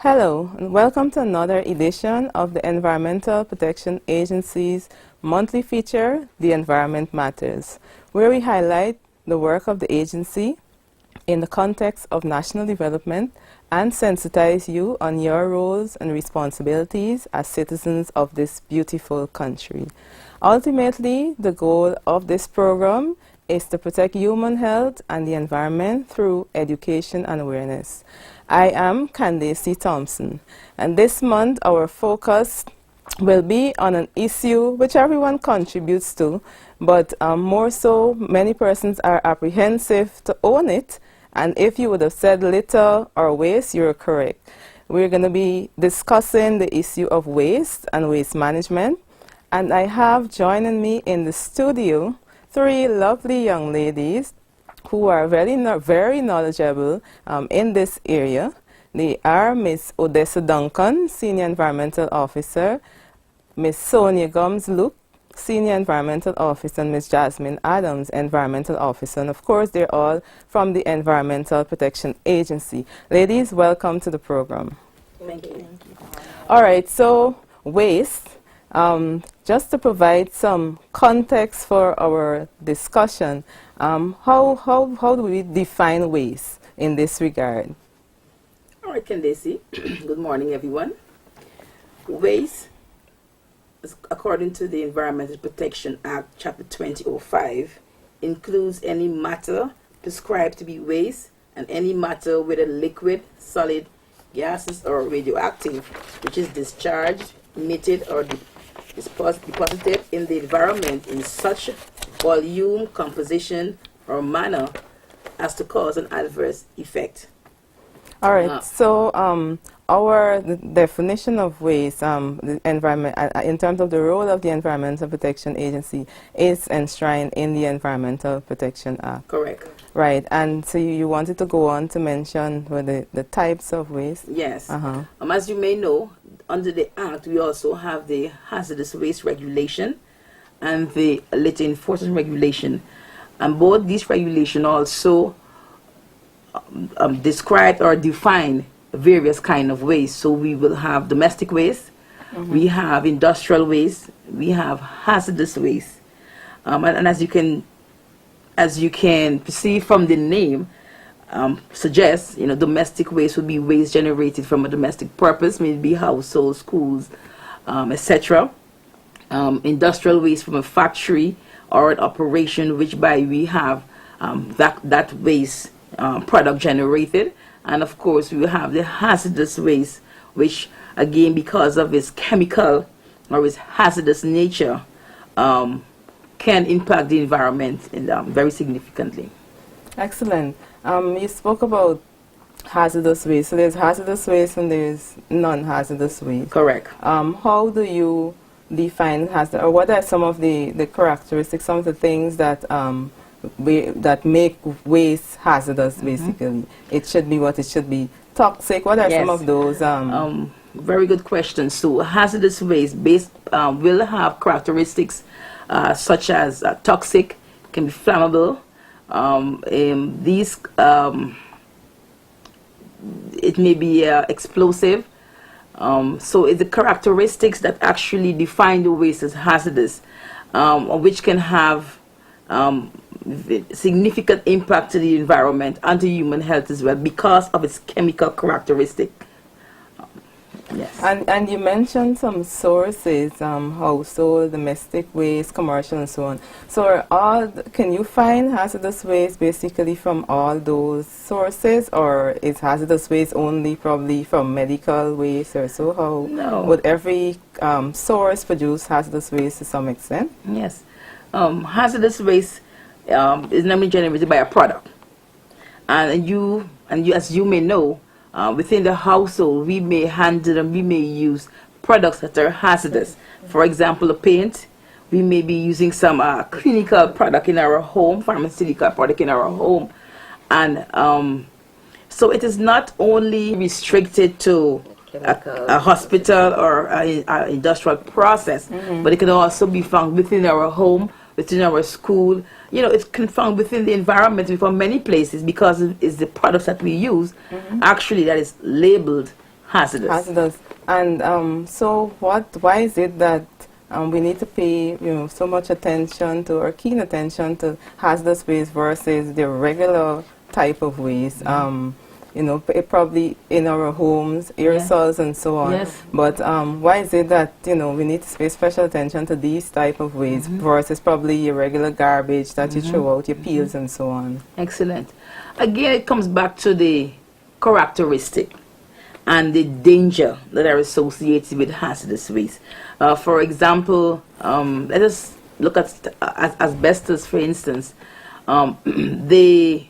Hello, and welcome to another edition of the Environmental Protection Agency's monthly feature, The Environment Matters, where we highlight the work of the agency in the context of national development and sensitize you on your roles and responsibilities as citizens of this beautiful country. Ultimately, the goal of this program is to protect human health and the environment through education and awareness. I am Candacie Thompson, and this month our focus will be on an issue which everyone contributes to, but more so, many persons are apprehensive to own it, and if you would have said litter or waste, you're correct. We're going to be discussing the issue of waste and waste management, and I have joining me in the studio three lovely young ladies who are very knowledgeable in this area. They are Miss Odessa Duncan, Senior Environmental Officer, Miss Sonia Gumbs Luke, Senior Environmental Officer, and Miss Jasmin Adams, Environmental Officer. And of course, they're all from the Environmental Protection Agency. Ladies, welcome to the program. Thank you. All right, so waste. Just to provide some context for our discussion, how do we define waste in this regard? All right, Candacie. Good morning, everyone. Waste, according to the Environmental Protection Act, Chapter 2005, includes any matter prescribed to be waste and any matter with a liquid, solid, gaseous, or radioactive, which is discharged, emitted, or deposited in the environment in such volume, composition, or manner as to cause an adverse effect. All right, so our definition of waste, the environment, in terms of the role of the Environmental Protection Agency, is enshrined in the Environmental Protection Act. Correct. Right, and so you wanted to go on to mention the types of waste? Yes. As you may know, under the Act, we also have the Hazardous Waste Regulation and the Litter Enforcement Regulation. And both these regulations also describe or define various kinds of waste. So we will have domestic waste, we have industrial waste, we have hazardous waste. And as you can perceive from the name, suggests, domestic waste would be waste generated from a domestic purpose, maybe households, schools, etc. Industrial waste from a factory or an operation, which by we have that waste product generated. And of course, we will have the hazardous waste, which again, because of its chemical or its hazardous nature, can impact the environment very significantly. Excellent. You spoke about hazardous waste. So there's hazardous waste and there's non-hazardous waste. Correct. How do you define hazardous, or what are some of the characteristics, some of the things that that make waste hazardous, basically? It should be what it should be. Toxic, what are some of those? Very good question. So hazardous waste will have characteristics such as toxic, can be flammable. It may be explosive. So it's the characteristics that actually define the waste as hazardous, which can have significant impact to the environment and to human health as well because of its chemical characteristic. Yes. And you mentioned some sources, household, domestic waste, commercial, and so on. So can you find hazardous waste basically from all those sources, or is hazardous waste only probably from medical waste or so? How would every source produce hazardous waste to some extent? Yes. Hazardous waste is normally generated by a product. And you, as you may know, within the household, we may handle and we may use products that are hazardous. For example, a paint. We may be using some clinical product in our home, pharmaceutical product in our home. And so it is not only restricted to a hospital or an industrial process, but it can also be found within our home, within our school. It can be found within the environment from many places because it's the products that we use actually that is labeled hazardous. Hazardous. And so why is it that we need to pay, so much attention to, or keen attention to hazardous waste versus the regular type of waste? Probably in our homes, aerosols and so on. Yes. But why is it that, we need to pay special attention to these type of waste versus probably your regular garbage that you throw out, your peels and so on? Excellent. Again, it comes back to the characteristic and the danger that are associated with hazardous waste. For example, let us look at asbestos, for instance. The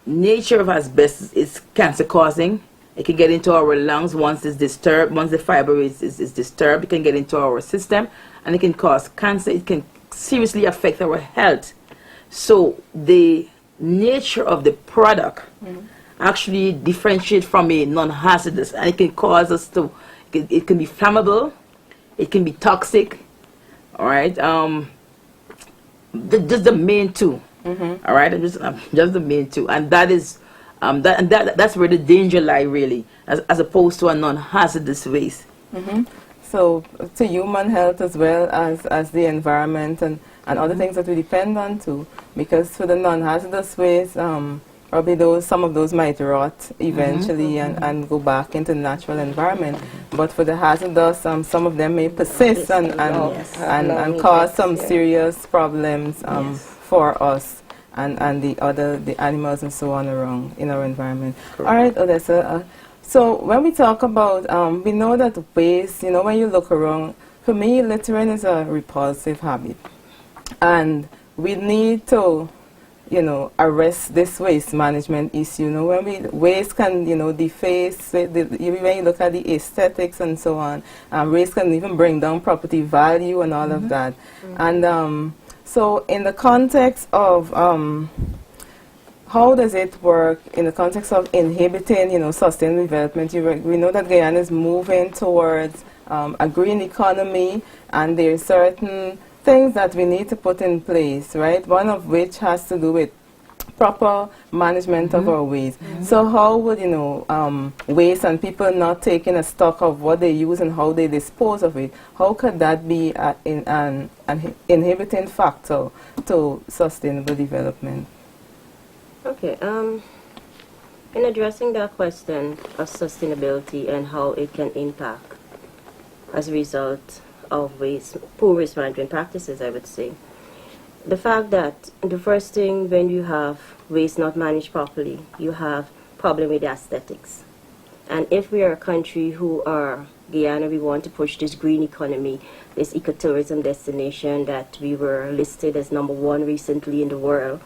nature of asbestos is cancer-causing. It can get into our lungs once it's disturbed. Once the fiber is disturbed, it can get into our system, and it can cause cancer. It can seriously affect our health. So the nature of the product actually differentiate from a non-hazardous, and it can cause us to, it can be flammable, it can be toxic, all right? Just the main two, all right? Just the main two, and that is, that's where the danger lies really, as opposed to a non-hazardous waste. So to human health as well as the environment and other things that we depend on too, because for the non-hazardous waste, probably some of those might rot eventually and go back into the natural environment. But for the hazardous, some of them may persist and cause some serious problems for us and the animals and so on around in our environment. Correct. All right, Odessa. So when we talk about, we know that waste, when you look around, for me, littering is a repulsive habit. And we need to, arrest this waste management issue. When waste can, deface, when you look at the aesthetics and so on, waste can even bring down property value and all of that. And so in the context of how does it work in the context of inhibiting, sustainable development? We know that Guyana is moving towards a green economy, and there are certain things that we need to put in place, right? One of which has to do with proper management of our waste. So how would, waste and people not taking a stock of what they use and how they dispose of it, how could that be an inhibiting factor to sustainable development? Okay, in addressing that question of sustainability and how it can impact as a result of poor waste management practices, I would say. The fact that the first thing when you have waste not managed properly, you have problem with the aesthetics. And if we are a country who are Guyana, we want to push this green economy, this ecotourism destination that we were listed as #1 recently in the world.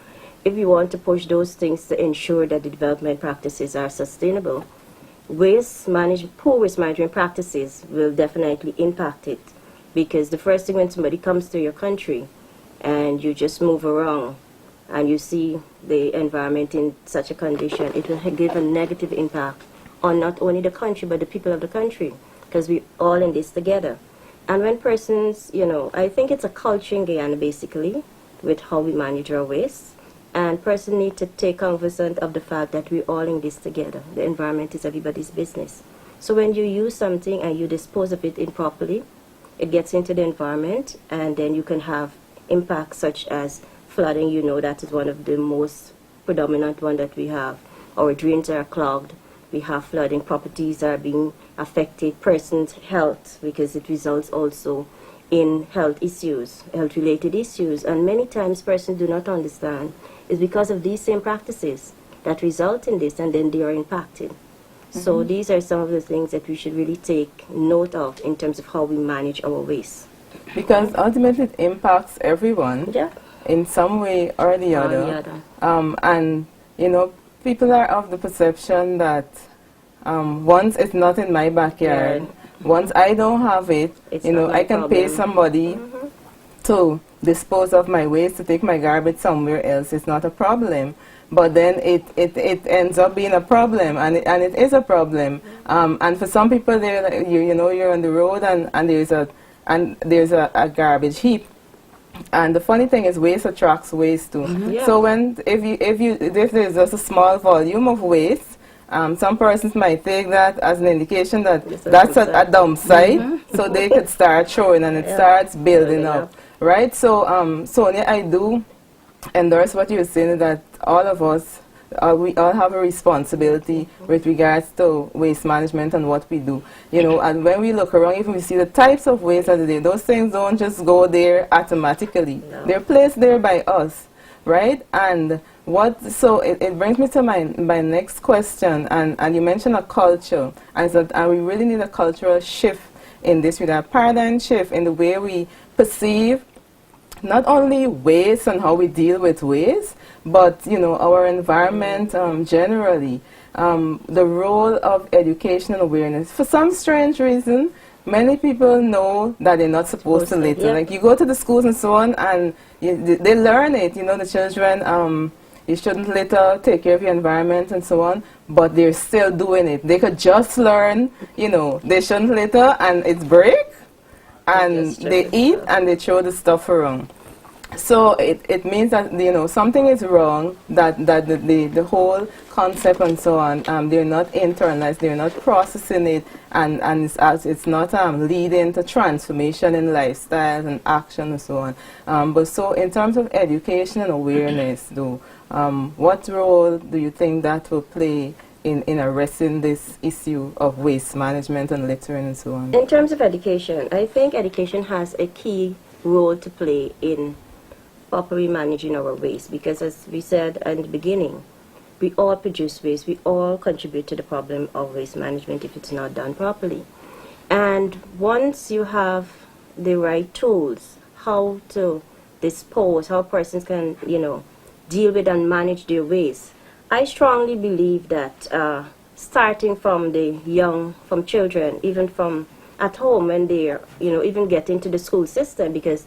If we want to push those things to ensure that the development practices are sustainable, poor waste management practices will definitely impact it. Because the first thing when somebody comes to your country and you just move around and you see the environment in such a condition, it will give a negative impact on not only the country but the people of the country, because we're all in this together. And when persons, I think it's a culture in Guyana basically with how we manage our waste. And persons need to take cognizance of the fact that we're all in this together. The environment is everybody's business. So when you use something and you dispose of it improperly, it gets into the environment, and then you can have impacts such as flooding. That is one of the most predominant one that we have. Our drains are clogged. We have flooding. Properties are being affected. Persons' health, because it results also in health issues, health-related issues. And many times persons do not understand it's because of these same practices that result in this, and then they are impacted. So these are some of the things that we should really take note of in terms of how we manage our waste. Because ultimately it impacts everyone in some way or the other. And, people are of the perception that once it's not in my backyard, once I don't have it, I can pay somebody to dispose of my waste, to take my garbage somewhere else. It's not a problem. But then it ends up being a problem, and it is a problem. And for some people, you're on the road and there's a garbage heap. And the funny thing is, waste attracts waste too. So if there's just a small volume of waste, Some persons might take that as an indication that It's a that's dump a dump site, so they could start throwing and it starts building up, right? So, Sonia, I do endorse what you're saying, that all of us, we all have a responsibility with regards to waste management and what we do. You know, and when we look around, even we see the types of waste that are there, those things don't just go there automatically. No. They're placed there by us, right? And so it brings me to my next question, and you mentioned a culture, and we really need a cultural shift in this, with a paradigm shift in the way we perceive not only waste and how we deal with waste, but you know, our environment generally. The role of education and awareness. For some strange reason, many people know that they're not supposed to litter. Yeah. Like, you go to the schools and so on, and they learn it. You know, the children, you shouldn't litter, take care of your environment and so on, but they're still doing it. They could just learn, you know, they shouldn't litter, and it's break, and they eat and they throw the stuff around. So it means that, you know, something is wrong, that the whole concept and so on, they're not internalized, they're not processing it, and it's not leading to transformation in lifestyle and action and so on. But so in terms of education and awareness, though, what role do you think that will play in addressing this issue of waste management and littering and so on? In terms of education, I think education has a key role to play in properly managing our waste, because as we said in the beginning, we all produce waste, we all contribute to the problem of waste management if it's not done properly. And once you have the right tools, how to dispose, how persons can, you know, deal with and manage their waste, I strongly believe that starting from from children, even from at home, when they're, you know, even get into the school system, because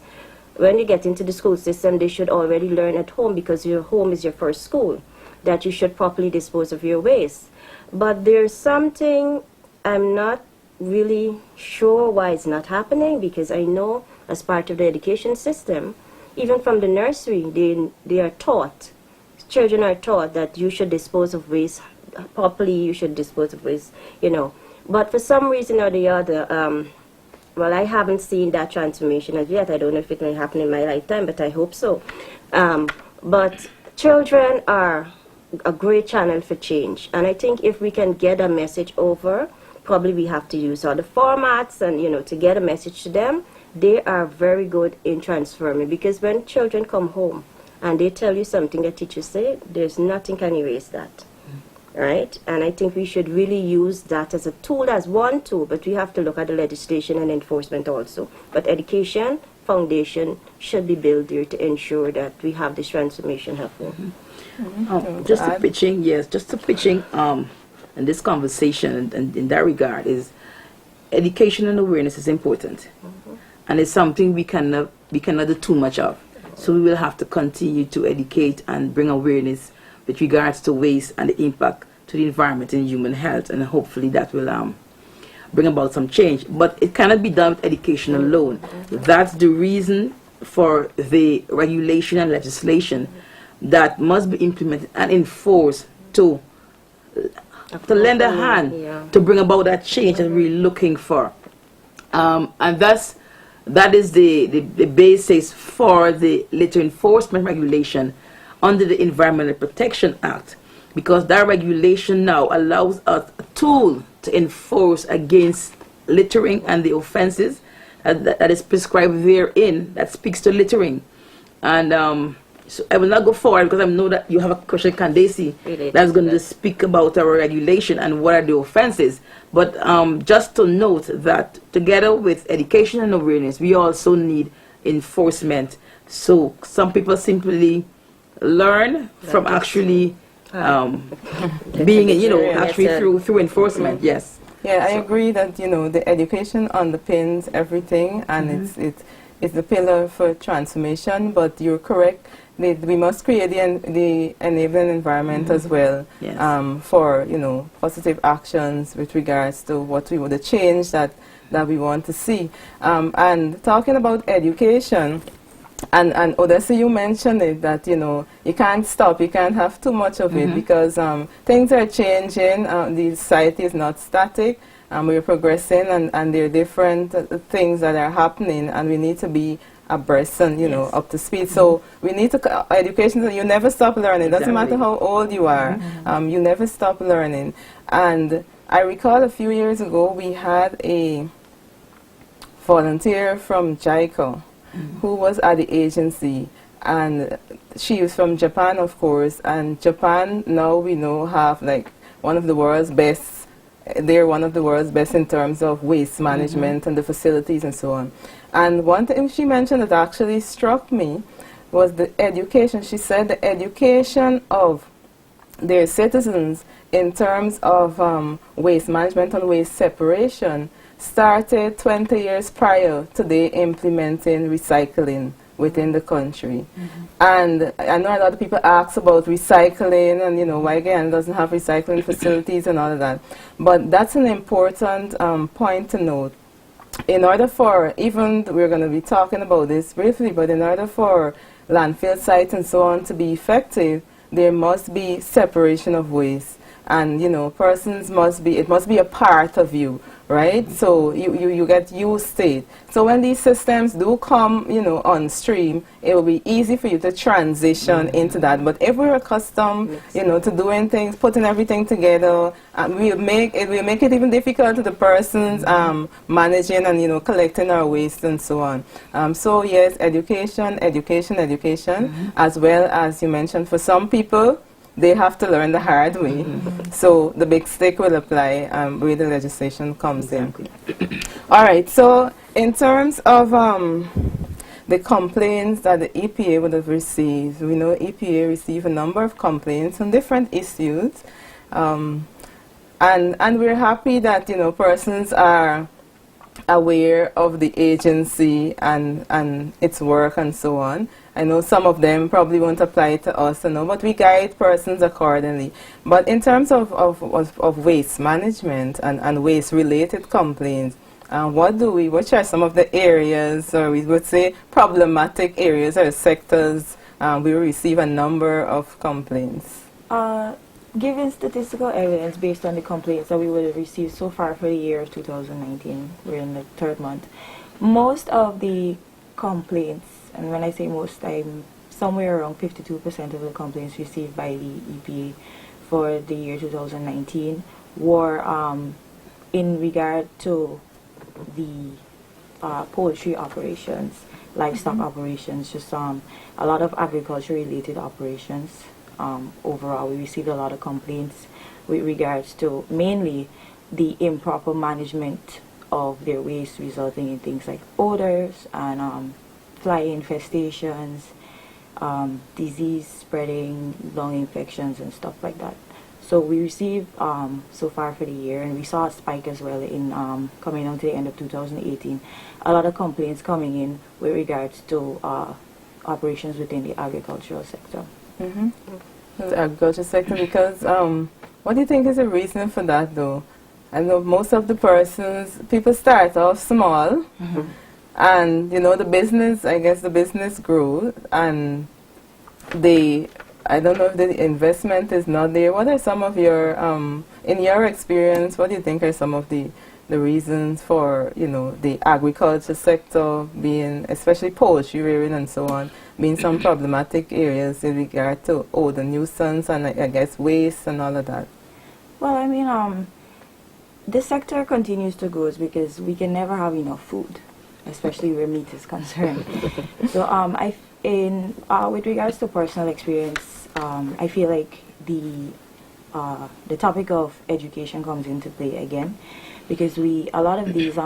when you get into the school system, they should already learn at home, because your home is your first school, that you should properly dispose of your waste. But there's something I'm not really sure why it's not happening, because I know as part of the education system, even from the nursery, they are taught, children are taught that you should dispose of waste properly, you should dispose of waste, you know. But for some reason or the other, well, I haven't seen that transformation as yet. I don't know if it may happen in my lifetime, but I hope so. But children are a great channel for change. And I think if we can get a message over, probably we have to use all the formats and, you know, to get a message to them. They are very good in transforming, because when children come home and they tell you something that teachers say, there's nothing can erase that. Right? And I think we should really use that as a tool, as one tool, but we have to look at the legislation and enforcement also. But education foundation should be built there to ensure that we have this transformation happening. Just to pitching in this conversation, and in that regard, is education and awareness is important, and it's something we cannot do too much of. So we will have to continue to educate and bring awareness with regards to waste and the impact to the environment and human health, and hopefully that will bring about some change. But it cannot be done with education alone. That's the reason for the regulation and legislation that must be implemented and enforced to lend a hand to bring about that change that we're looking for. And that is the basis for the litter enforcement regulation under the Environmental Protection Act, because that regulation now allows us a tool to enforce against littering and the offenses that is prescribed therein that speaks to littering. And so I will not go forward, because I know that you have a question, Candacie, that's going to speak about our regulation and what are the offenses. But just to note that together with education and awareness, we also need enforcement. So some people simply learn from actually being, you know, actually through enforcement. Yes. Yeah, I agree that, you know, the education underpins everything, and it's the pillar for transformation. But you're correct. We must create the enabling environment as well, for, you know, positive actions with regards to the change that we want to see. And talking about education, and Odessa, you mentioned it, that, you know, you can't stop, you can't have too much of it, because things are changing, the society is not static, we're progressing, and there are different things that are happening, and we need to be abreast and, you know, up to speed. So we need to, education, you never stop learning. It doesn't matter how old you are, you never stop learning. And I recall a few years ago, we had a volunteer from JICA who was at the agency, and she was from Japan, of course, and Japan, now we know, have like one of the world's best, they're one of the world's best in terms of waste management and the facilities and so on. And one thing she mentioned that actually struck me was the education. She said the education of their citizens in terms of waste management and waste separation started 20 years prior to they implementing recycling within the country. And I know a lot of people ask about recycling and, you know, why Guyana doesn't have recycling facilities and all of that. But that's an important point to note. In order for, even we're going to be talking about this briefly, but in order for landfill sites and so on to be effective, there must be separation of waste. And, you know, persons must be, it must be a part of you, right? So you get used to it. So when these systems do come, you know, on stream, it will be easy for you to transition into that. But if we're accustomed, you know, to doing things, putting everything together, will make it even difficult to the persons managing and, you know, collecting our waste and so on. So yes, education, as well as you mentioned, for some people, they have to learn the hard way. So the big stick will apply where the legislation comes in. All right, so in terms of the complaints that the EPA would have received, we know EPA received a number of complaints on different issues. And we're happy that, you know, persons are aware of the agency and its work and so on. I know some of them probably won't apply to us, you know, but we guide persons accordingly. But in terms of waste management and waste-related complaints, what are some of the areas, or we would say problematic areas or sectors we receive a number of complaints? Given statistical evidence based on the complaints that we would have received so far for the year of 2019, we're in the third month, most of the complaints, and when I say most, I'm somewhere around 52% of the complaints received by the EPA for the year 2019 were in regard to the poultry operations, livestock operations, just a lot of agriculture-related operations. Overall, we received a lot of complaints with regards to mainly the improper management of their waste, resulting in things like odors and fly infestations, disease spreading, lung infections and stuff like that. So we received so far for the year, and we saw a spike as well in coming on to the end of 2018, a lot of complaints coming in with regards to operations within the agricultural sector. The agriculture sector, because what do you think is the reason for that, though? I know most of the persons, people start off small, and, you know, the business, I guess the business grew, and I don't know if the investment is not there. What are some of your, in your experience, what do you think are some of the reasons for, you know, the agriculture sector being, especially poultry rearing and so on, being some problematic areas in regard to odor nuisance and I guess waste and all of that? Well, I mean, this sector continues to grow because we can never have enough food, especially where meat is concerned. So with regards to personal experience, I feel like the topic of education comes into play again, because a lot of these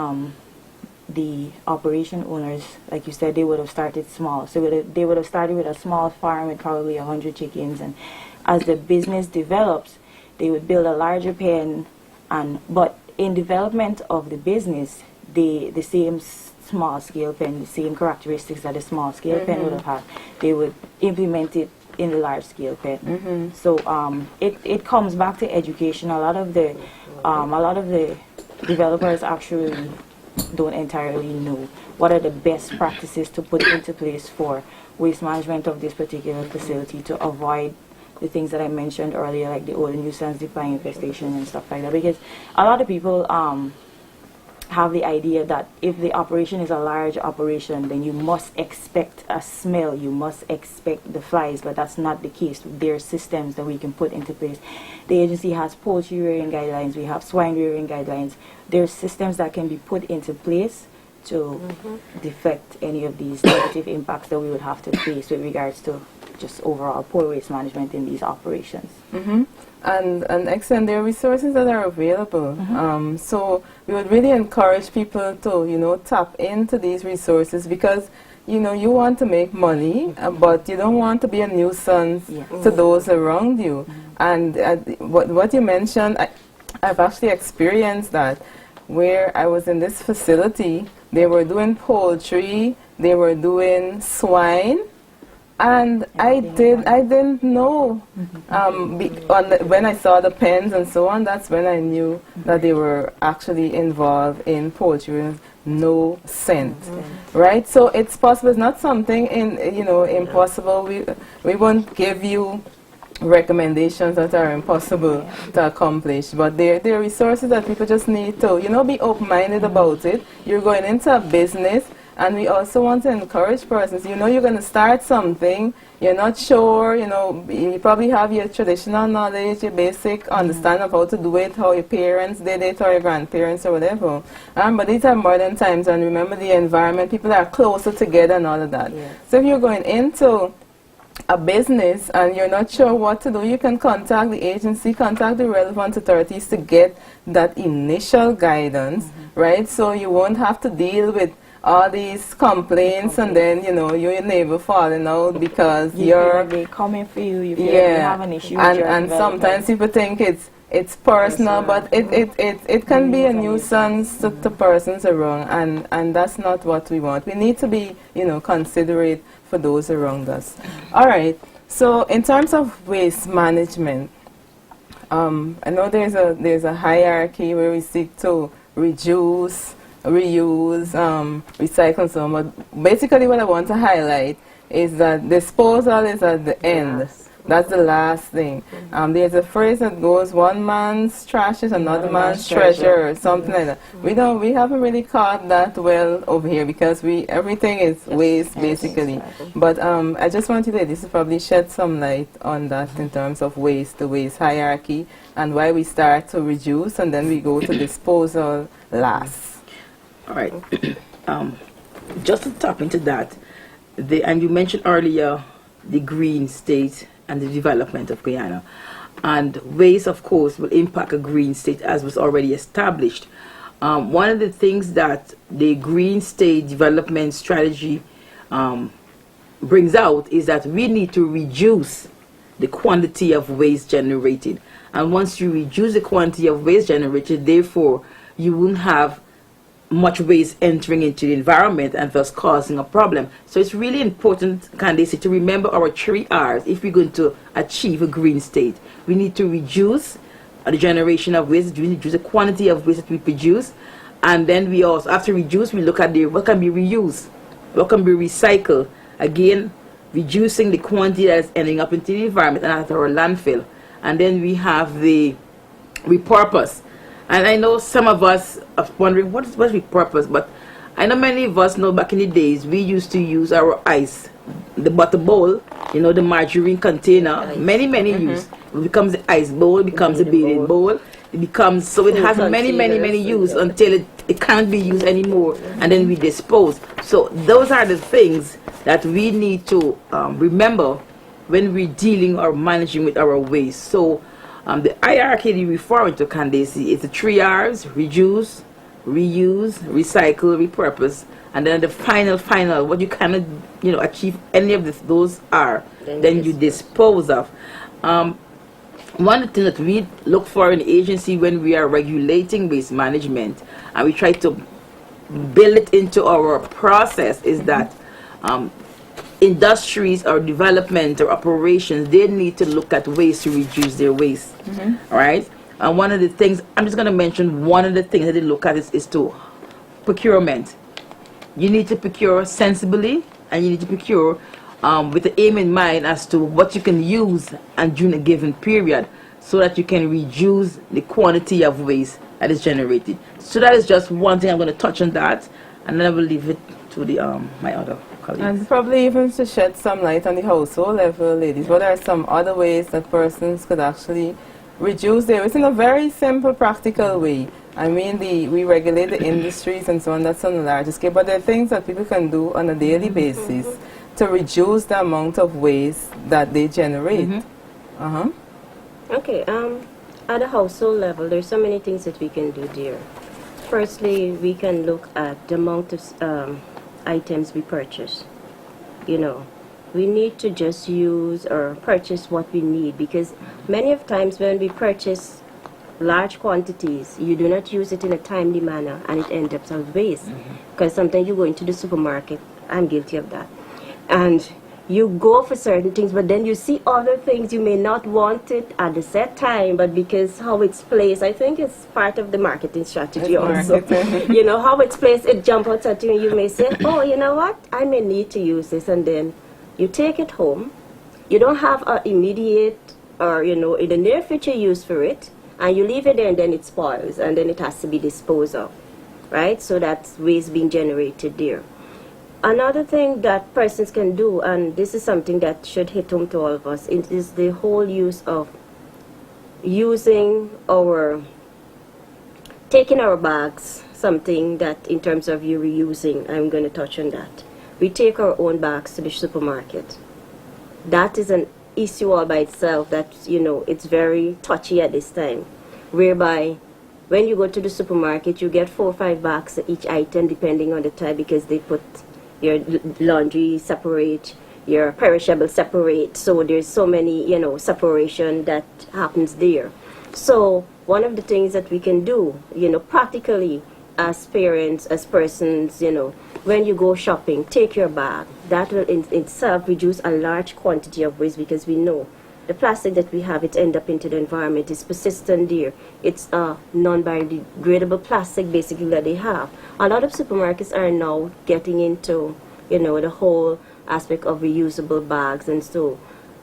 the operation owners, like you said, they would have started small. So they would have started with a small farm with probably 100 chickens, and as the business develops, they would build a larger pen. But in development of the business, the same small scale pen, the same characteristics that a small scale pen would have had, they would implement it in the large scale pen. So it comes back to education. A lot of the developers actually don't entirely know what are the best practices to put into place for waste management of this particular facility to avoid the things that I mentioned earlier, like the old nuisance, the fly infestation and stuff like that. Because a lot of people have the idea that if the operation is a large operation, then you must expect a smell, you must expect the flies, but that's not the case. There are systems that we can put into place. The agency has poultry rearing guidelines, we have swine rearing guidelines. There are systems that can be put into place to deflect any of these negative impacts that we would have to face with regards to just overall poor waste management in these operations. And excellent, there are resources that are available. So we would really encourage people to, tap into these resources because, you want to make money, but you don't want to be a nuisance to those around you. And what you mentioned, I've actually experienced that where I was in this facility, they were doing poultry, they were doing swine, and I didn't know. When I saw the pens and so on, that's when I knew that they were actually involved in poultry. No scent, right? So it's possible. It's not something impossible. We won't give you recommendations that are impossible to accomplish, but there are resources that people just need to be open-minded about it. You're going into a business, and we also want to encourage persons. You're going to start something, you're not sure, you probably have your traditional knowledge, your basic understanding of how to do it, how your parents did it, or your grandparents, or whatever. But these are modern times, and remember the environment, people are closer together and all of that. So if you're going into a business and you're not sure what to do, you can contact the agency, contact the relevant authorities to get that initial guidance, right? So you won't have to deal with all these complaints and then, your neighbor falling out because they're coming for you, you feel like you have an issue with your and sometimes people think it's personal, but it can be a nuisance to persons around, and that's not what we want. We need to be, considerate for those around us. All right. So in terms of waste management, I know there's a hierarchy where we seek to reduce, reuse, recycle, and so on. But basically, what I want to highlight is that disposal is at the end. That's the last thing. There's a phrase that goes, one man's trash is another man's treasure, or something like that. We haven't really caught that well over here because everything is waste basically. But I just wanted to probably shed some light on that in terms of waste, the waste hierarchy, and why we start to reduce and then we go to disposal last. All right. Just to tap into that, and you mentioned earlier the green state and the development of Guyana. And waste, of course, will impact a green state as was already established. One of the things that the green state development strategy brings out is that we need to reduce the quantity of waste generated. And once you reduce the quantity of waste generated, therefore, you won't have much waste entering into the environment and thus causing a problem. So it's really important, Candacie, to remember our 3 R's if we're going to achieve a green state. We need to reduce the generation of waste, we need to reduce the quantity of waste that we produce, and then we also, after reduce, we look at what can be reused, what can be recycled. Again, reducing the quantity that is ending up into the environment and at our landfill. And then we have the repurpose. And I know some of us are wondering what's repurpose, but I know many of us know back in the days we used to use our ice, the butter bowl, the margarine container, many use. It becomes the ice bowl, it becomes a bathing bowl, it becomes, so it has many use until it can't be used anymore, and then we dispose. So those are the things that we need to remember when we're dealing or managing with our waste. So the hierarchy you're referring to, Candacie, is the 3 R's: reduce, reuse, recycle, repurpose, and then the final, what you cannot, achieve any of those are, then you dispose of. One of the things that we look for in the agency when we are regulating waste management, and we try to build it into our process, is that industries or development or operations, they need to look at ways to reduce their waste. Right? And one of the things, I'm just going to mention one of the things that they look at is to procurement. You need to procure sensibly, and you need to procure with the aim in mind as to what you can use and during a given period, so that you can reduce the quantity of waste that is generated. So that is just one thing. I'm going to touch on that, and then I will leave it to the my other colleagues. And probably even to shed some light on the household level, ladies, what are some other ways that persons could actually reduce their waste in a very simple, practical way? I mean, we regulate the industries and so on, that's on a larger scale, but there are things that people can do on a daily basis to reduce the amount of waste that they generate. Okay, at a household level, there's so many things that we can do, dear. Firstly, we can look at the amount of items we purchase. You know, we need to just use or purchase what we need, because many of times when we purchase large quantities, you do not use it in a timely manner, and it ends up as waste. Because sometimes you go into the supermarket, I'm guilty of that, and you go for certain things, but then you see other things, you may not want it at the set time, but because how it's placed, I think it's part of the marketing strategy also. You know, how it's placed, it jumps out at you, and you may say, oh, you know what, I may need to use this, and then you take it home. You don't have an immediate or, you know, in the near future use for it, and you leave it there, and then it spoils, and then it has to be disposed of, right? So that's waste being generated there. Another thing that persons can do, and this is something that should hit home to all of us, it is the whole use of taking our bags, something that in terms of you reusing, I'm going to touch on that. We take our own bags to the supermarket. That is an issue all by itself that, you know, it's very touchy at this time, whereby when you go to the supermarket, you get 4 or 5 bags each item depending on the type, because they put your laundry separate, your perishable separate, so there's so many, you know, separation that happens there. So one of the things that we can do, you know, practically as parents, as persons, you know, when you go shopping, take your bag. That will in itself reduce a large quantity of waste, because we know the plastic that we have, it ends up into the environment, is persistent there. It's a non-biodegradable plastic basically that they have. A lot of supermarkets are now getting into, you know, the whole aspect of reusable bags, and so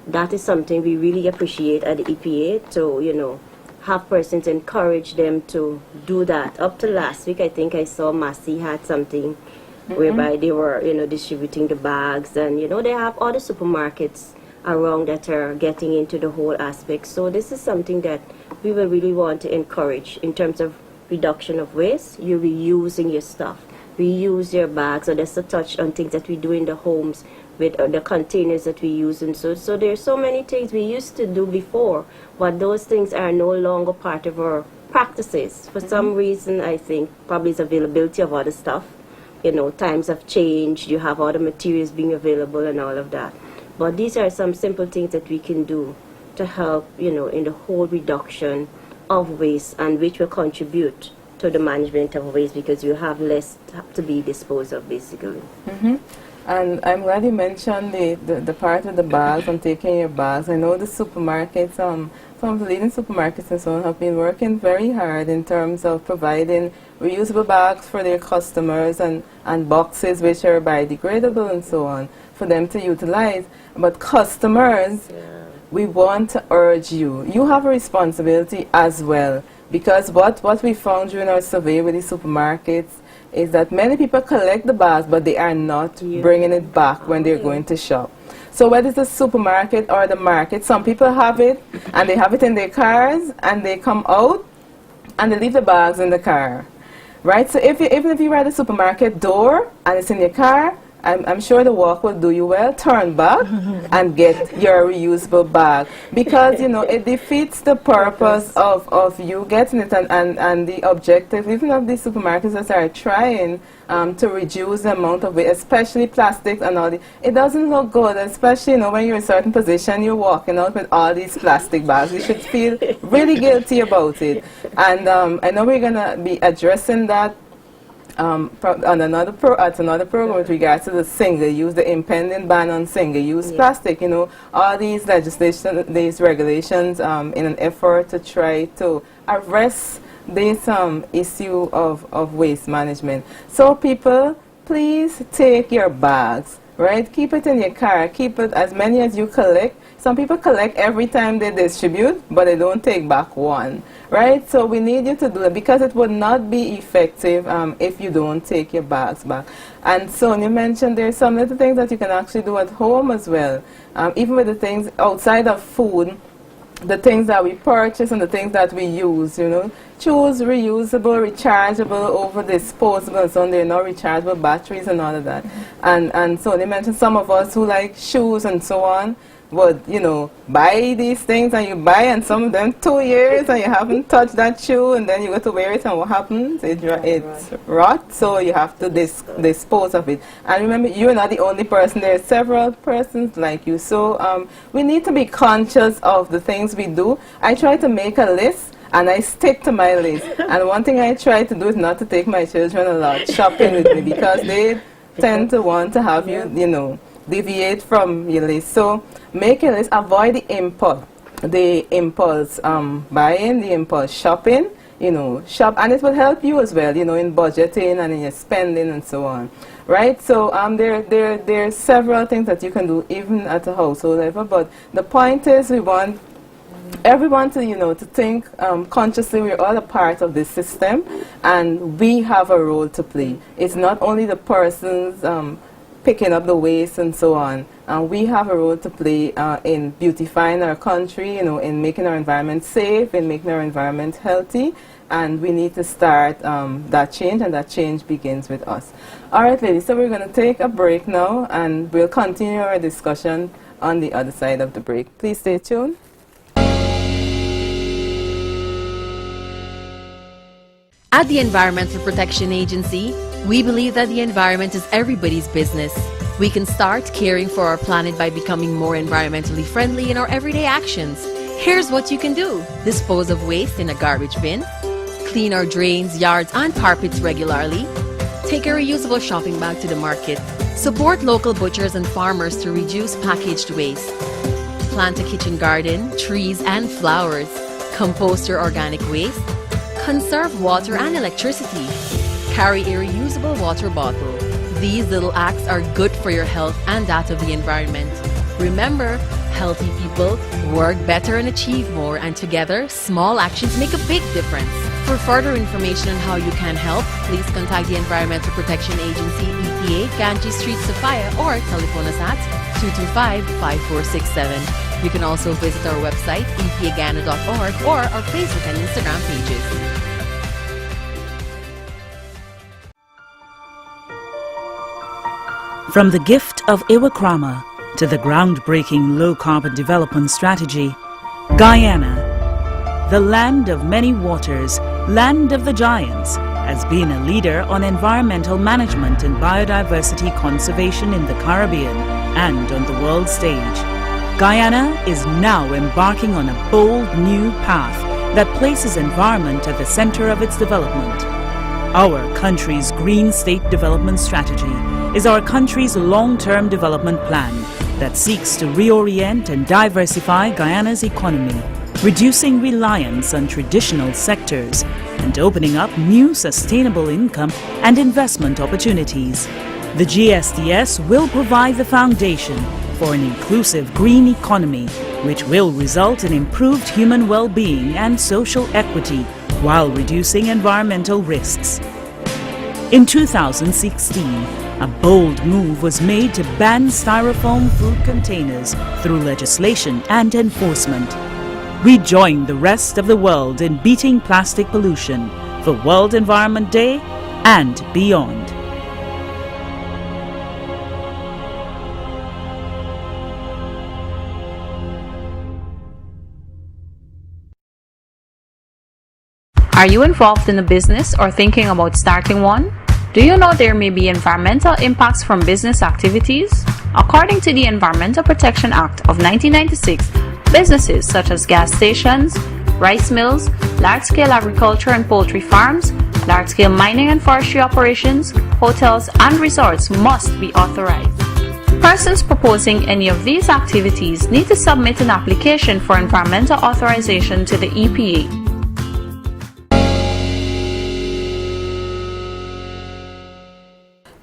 that is something we really appreciate at the EPA to, you know, have persons encourage them to do that. Up to last week, I think I saw Massey had something whereby they were, you know, distributing the bags, and, you know, they have other supermarkets around that are getting into the whole aspect. So this is something that we will really want to encourage in terms of reduction of waste. You're reusing your stuff. Reuse your bags. So that's a touch on things that we do in the homes with the containers that we use, and so there's so many things we used to do before, but those things are no longer part of our practices. For some reason, I think probably it's availability of other stuff. You know, times have changed. You have other materials being available and all of that. But these are some simple things that we can do to help, you know, in the whole reduction of waste, and which will contribute to the management of waste, because you have less to be disposed of, basically. And I'm glad you mentioned the part of the bags and taking your bags. I know the supermarkets, some of the leading supermarkets and so on have been working very hard in terms of providing reusable bags for their customers, and boxes which are biodegradable and so on for them to utilize. But customers, we want to urge you. You have a responsibility as well, because what we found during our survey with the supermarkets is that many people collect the bags, but they are not bringing it back when they're going to shop. So whether it's the supermarket or the market, some people have it, and they have it in their cars, and they come out, and they leave the bags in the car, right? So even if you're at the supermarket door, and it's in your car, I'm sure the walk will do you well. Turn back and get your reusable bag, because, you know, it defeats the purpose of you getting it, and the objective even of these supermarkets that are trying to reduce the amount of waste, especially plastics and all. It doesn't look good, especially, you know, when you're in a certain position, you're walking out with all these plastic bags. You should feel really guilty about it. And I know we're going to be addressing that on another program with regards to the single-use, the impending ban on single-use plastic. You know, all these legislation, these regulations, in an effort to try to arrest this issue of waste management. So people, please take your bags, right? Keep it in your car. Keep it as many as you collect. Some people collect every time they distribute, but they don't take back one, right? So we need you to do it because it would not be effective if you don't take your bags back. And Sonia mentioned there's some little things that you can actually do at home as well. Even with the things outside of food, the things that we purchase and the things that we use, you know. Choose reusable, rechargeable over disposable, and so they're not rechargeable batteries and all of that. And so they mentioned some of us who like shoes and so on would, you know, buy these things, and you buy, and some of them 2 years and you haven't touched that shoe, and then you go to wear it and what happens? It rots, so you have to dispose of it. And remember, you're not the only person, there are several persons like you, so we need to be conscious of the things we do. I try to make a list and I stick to my list, and one thing I try to do is not to take my children a lot shopping with me, because they tend to want to have you, you know, deviate from your list. So make a list, avoid the impulse buying, the impulse shopping, you know, shop, and it will help you as well, you know, in budgeting and in your spending and so on, right? So there are several things that you can do even at a household level, but the point is we want everyone to, you know, to think consciously. We're all a part of this system, and we have a role to play. It's not only the persons picking up the waste and so on. We have a role to play in beautifying our country, you know, in making our environment safe, in making our environment healthy, and we need to start that change, and that change begins with us. All right, ladies, so we're going to take a break now, and we'll continue our discussion on the other side of the break. Please stay tuned. At the Environmental Protection Agency, we believe that the environment is everybody's business. We can start caring for our planet by becoming more environmentally friendly in our everyday actions. Here's what you can do. Dispose of waste in a garbage bin. Clean our drains, yards, and carpets regularly. Take a reusable shopping bag to the market. Support local butchers and farmers to reduce packaged waste. Plant a kitchen garden, trees, and flowers. Compost your organic waste. Conserve water and electricity. Carry a reusable water bottle. These little acts are good for your health and that of the environment. Remember, healthy people work better and achieve more, and together, small actions make a big difference. For further information on how you can help, please contact the Environmental Protection Agency, EPA, Ganges Street, Sophia, or telephone us at 225-5467. You can also visit our website, epaguyana.org, or our Facebook and Instagram pages. From the gift of Iwakrama to the groundbreaking low-carbon development strategy, Guyana, the land of many waters, land of the giants, has been a leader on environmental management and biodiversity conservation in the Caribbean and on the world stage. Guyana is now embarking on a bold new path that places environment at the center of its development. Our country's Green State Development Strategy is our country's long-term development plan that seeks to reorient and diversify Guyana's economy, reducing reliance on traditional sectors and opening up new sustainable income and investment opportunities. The GSDS will provide the foundation for an inclusive green economy, which will result in improved human well-being and social equity while reducing environmental risks. In 2016, a bold move was made to ban styrofoam food containers through legislation and enforcement. We joined the rest of the world in beating plastic pollution for World Environment Day and beyond. Are you involved in a business or thinking about starting one? Do you know there may be environmental impacts from business activities? According to the Environmental Protection Act of 1996, businesses such as gas stations, rice mills, large-scale agriculture and poultry farms, large-scale mining and forestry operations, hotels and resorts must be authorized. Persons proposing any of these activities need to submit an application for environmental authorization to the EPA.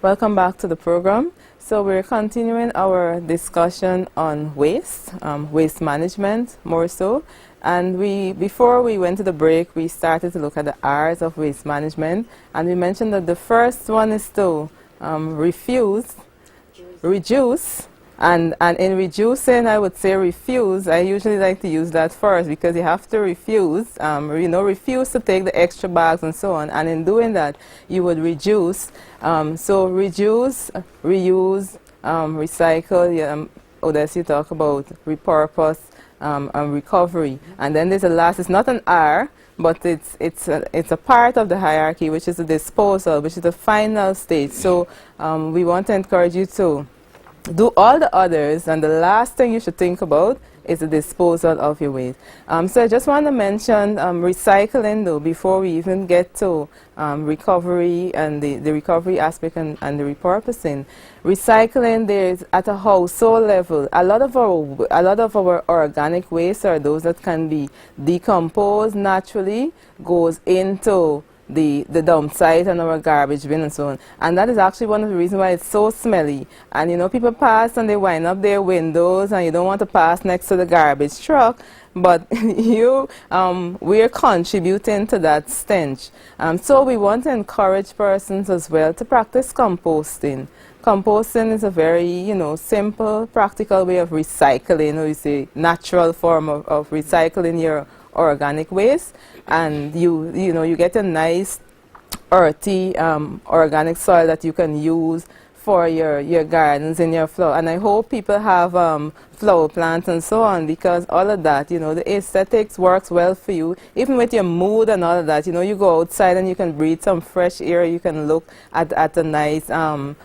Welcome back to the program. So we're continuing our discussion on waste, waste management more so. And before we went to the break, we started to look at the R's of waste management. And we mentioned that the first one is to reduce. And in reducing, I would say refuse. I usually like to use that first because you have to refuse, refuse to take the extra bags and so on. And in doing that, you would reduce. So reduce, reuse, recycle. Odessa, you talk about repurpose and recovery. And then there's a last. It's not an R, but it's a part of the hierarchy, which is the disposal, which is the final stage. So we want to encourage you to do all the others, and the last thing you should think about is the disposal of your waste. So I just want to mention recycling, though, before we even get to recovery and the recovery aspect and the repurposing. Recycling, there's at a household level, a lot of our organic waste, or those that can be decomposed naturally, goes into the dump site and our garbage bin and so on. And that is actually one of the reasons why it's so smelly. And people pass and they wind up their windows, and you don't want to pass next to the garbage truck, but we're contributing to that stench. So we want to encourage persons as well to practice composting. Composting is a very, simple, practical way of recycling, or you say natural form of recycling your organic waste, and you get a nice earthy organic soil that you can use for your gardens and your flower. And I hope people have flower plants and so on, because all of that, the aesthetics works well for you, even with your mood and all of that. You go outside and you can breathe some fresh air, you can look at a nice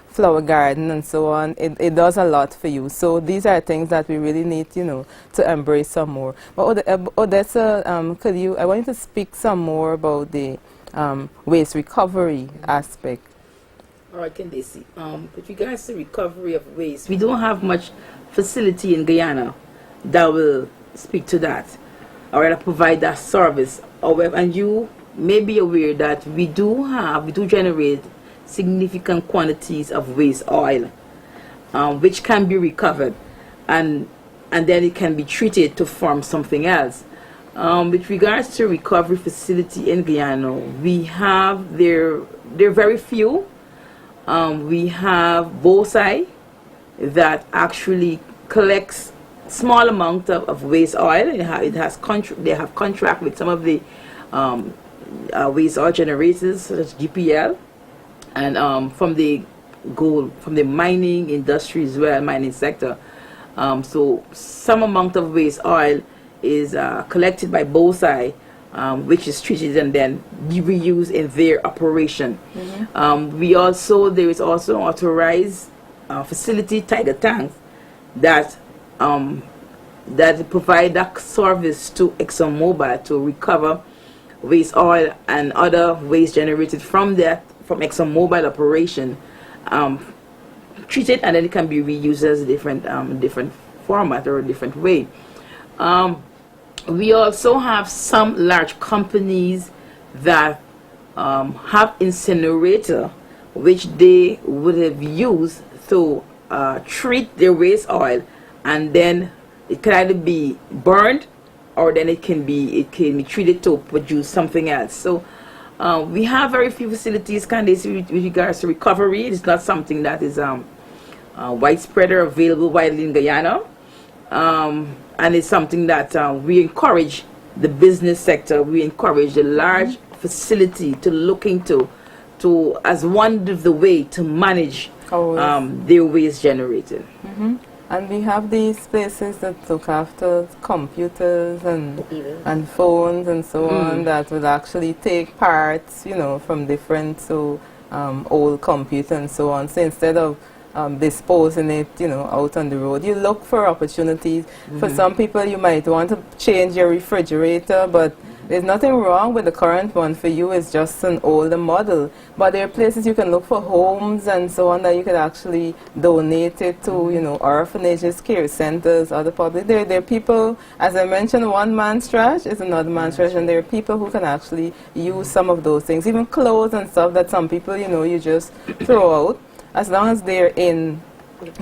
flower garden and so on. It does a lot for you. So these are things that we really need, to embrace some more. But Odessa, I want you to speak some more about the waste recovery aspect. All right, Candacie. With regards to recovery of waste, we don't have much facility in Guyana that will speak to that or rather provide that service. However, and you may be aware that we do generate significant quantities of waste oil, which can be recovered, and then it can be treated to form something else. With regards to recovery facility in Guyana, we have there are very few. We have BOSAI that actually collects small amount of waste oil. They have contract with some of the waste oil generators, such as GPL, and from the mining industry as well, mining sector. So some amount of waste oil is collected by BOSAI, which is treated and then reused in their operation. Mm-hmm. There is also an authorized facility, Tiger Tanks, that provide that service to ExxonMobil to recover waste oil and other waste generated from ExxonMobil operation, treated, and then it can be reused as a different format or a different way. We also have some large companies that have incinerator, which they would have used to treat their waste oil, and then it can either be burned or then it can be treated to produce something else. So we have very few facilities, Candacie, with regards to recovery. It's not something that is widespread or available widely in Guyana. And it's something that we encourage the business sector, we encourage the large facility to look into as one of the way to manage their waste generated. Mm-hmm. And we have these places that look after computers and phones and so on, that will actually take parts, from different old computers and so on. So instead of disposing it, out on the road, you look for opportunities. Mm-hmm. For some people, you might want to change your refrigerator, but there's nothing wrong with the current one. For you, it's just an older model. But there are places you can look for homes and so on that you could actually donate it to, orphanages, care centers, other public. There are people, as I mentioned, one man's trash is another man's trash, and there are people who can actually use some of those things, even clothes and stuff that some people, you just throw out. as long as they're in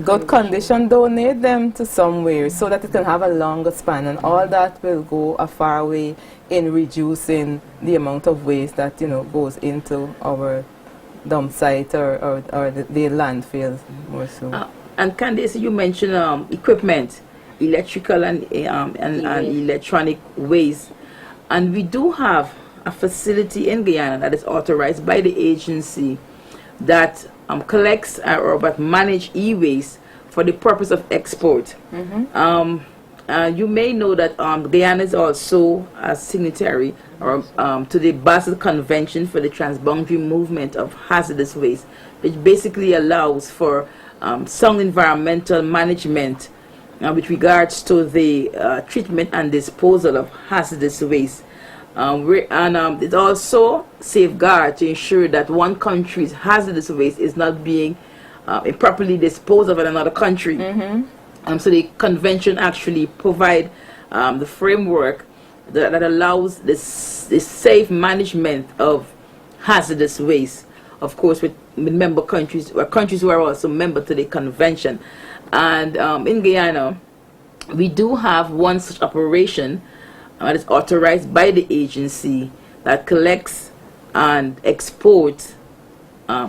good condition, donate them to somewhere so that it can have a longer span, and all that will go a far way in reducing the amount of waste that goes into our dump site or the landfills more so. And Candace, you mentioned equipment, electrical and electronic waste, and we do have a facility in Guyana that is authorized by the agency that collects or but manage e-waste for the purpose of export. You may know that Guyana is also a signatory to the Basel Convention for the Transboundary Movement of Hazardous Waste, which basically allows for sound environmental management with regards to the treatment and disposal of hazardous waste. It also safeguards to ensure that one country's hazardous waste is not being improperly disposed of in another country. So the convention actually provide the framework that allows this safe management of hazardous waste, of course with member countries or countries who are also member to the convention. And in Guyana, we do have one such operation that is authorized by the agency that collects and exports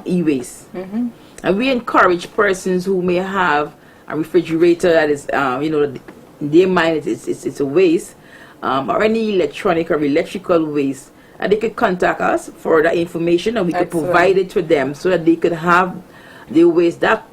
e-waste. And we encourage persons who may have a refrigerator that is, in their mind it's a waste, or any electronic or electrical waste, and they could contact us for that information, and we could provide it to them so that they could have the waste, that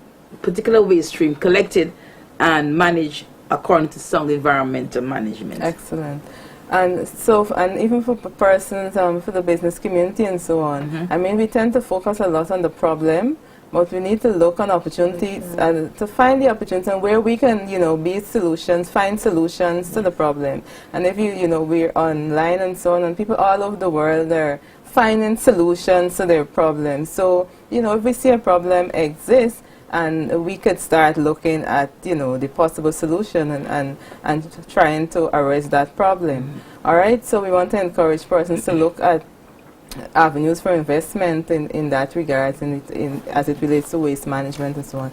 particular waste stream, collected and managed according to sound environmental management. Excellent. And so, and even for persons, for the business community and so on, I mean, we tend to focus a lot on the problem, but we need to look on opportunities and to find the opportunities and where we can, be solutions, find solutions to the problem. And if we're online and so on, and people all over the world are finding solutions to their problems. So, if we see a problem exists, and we could start looking at, the possible solution and trying to arrest that problem. All right, so we want to encourage persons to look at avenues for investment in that regard, as it relates to waste management and so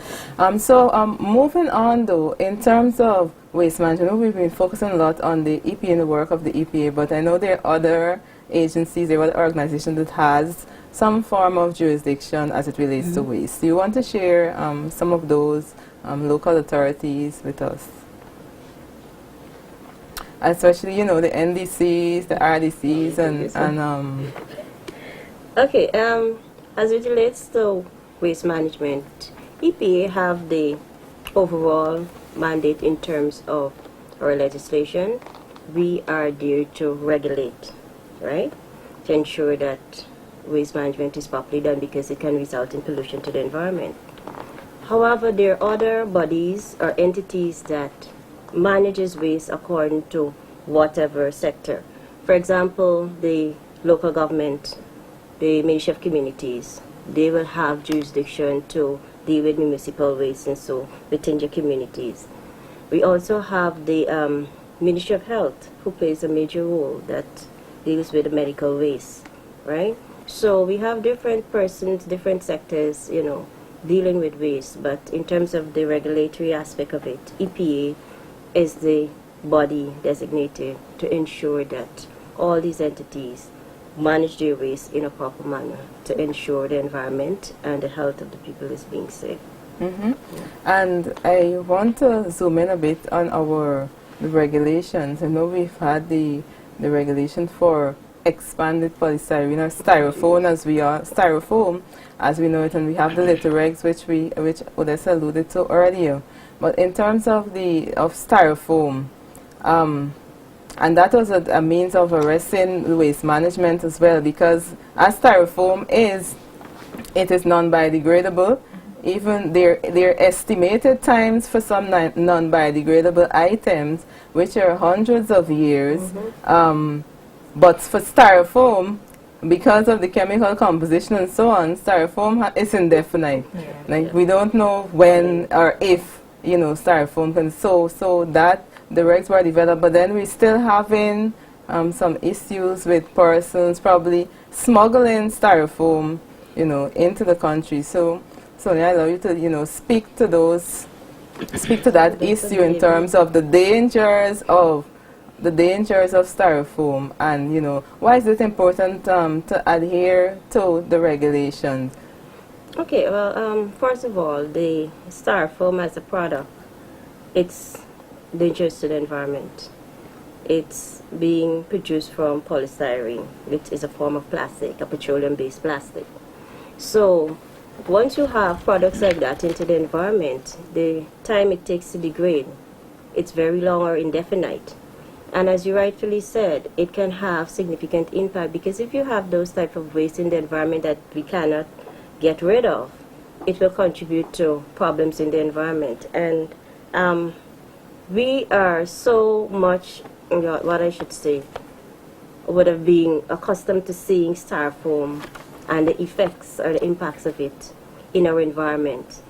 on. Moving on though, in terms of waste management, we've been focusing a lot on the EPA and the work of the EPA, but I know there are other agencies, there are other organizations that has some form of jurisdiction as it relates to waste. Do you want to share some of those local authorities with us? Especially, the NDCs, the RDCs, and Okay, as it relates to waste management, EPA have the overall mandate in terms of our legislation. We are there to regulate, right? To ensure that waste management is properly done, because it can result in pollution to the environment. However, there are other bodies or entities that manages waste according to whatever sector. For example, the local government, the Ministry of Communities, they will have jurisdiction to deal with municipal waste and so within your communities. We also have the Ministry of Health, who plays a major role that deals with the medical waste, right? So we have different persons, different sectors, dealing with waste, but in terms of the regulatory aspect of it, EPA is the body designated to ensure that all these entities manage their waste in a proper manner to ensure the environment and the health of the people is being safe. And I want to zoom in a bit on the regulations. I know we've had the regulation for expanded polystyrene or styrofoam as we know it, and we have the litter regs which Odessa alluded to earlier. But in terms of styrofoam, and that was a means of arresting waste management as well, because as styrofoam is non-biodegradable. Even their estimated times for some non-biodegradable items, which are hundreds of years. But for styrofoam, because of the chemical composition and so on, styrofoam is indefinite. We don't know when or if styrofoam can. So that the regs were developed, but then we're still having some issues with persons probably smuggling styrofoam, into the country. So Sonia, I allow you to, speak to that issue in terms of the dangers of styrofoam, and why is it important to adhere to the regulations? Okay, well, first of all, the styrofoam as a product, it's dangerous to the environment. It's being produced from polystyrene, which is a form of plastic, a petroleum-based plastic. So once you have products like that into the environment, the time it takes to degrade, it's very long or indefinite. And as you rightfully said, it can have significant impact, because if you have those type of waste in the environment that we cannot get rid of, it will contribute to problems in the environment. And we are so much, what I should say, would have been accustomed to seeing styrofoam and the effects or the impacts of it in our environment.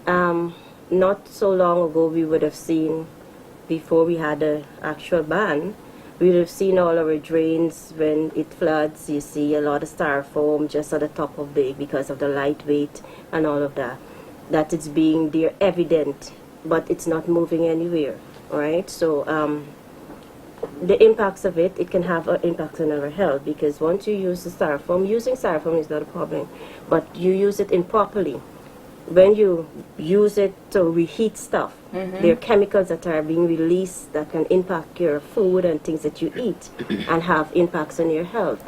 Not so long ago, we would have seen, before we had the actual ban, we would have seen all our drains when it floods. You see a lot of styrofoam just at the top of because of the lightweight and all of that. That it's being there evident, but it's not moving anywhere, right? So the impacts of it can have an impact on our health, because once you use the styrofoam, using styrofoam is not a problem, but you use it improperly. When you use it to reheat stuff, there are chemicals that are being released that can impact your food and things that you eat and have impacts on your health.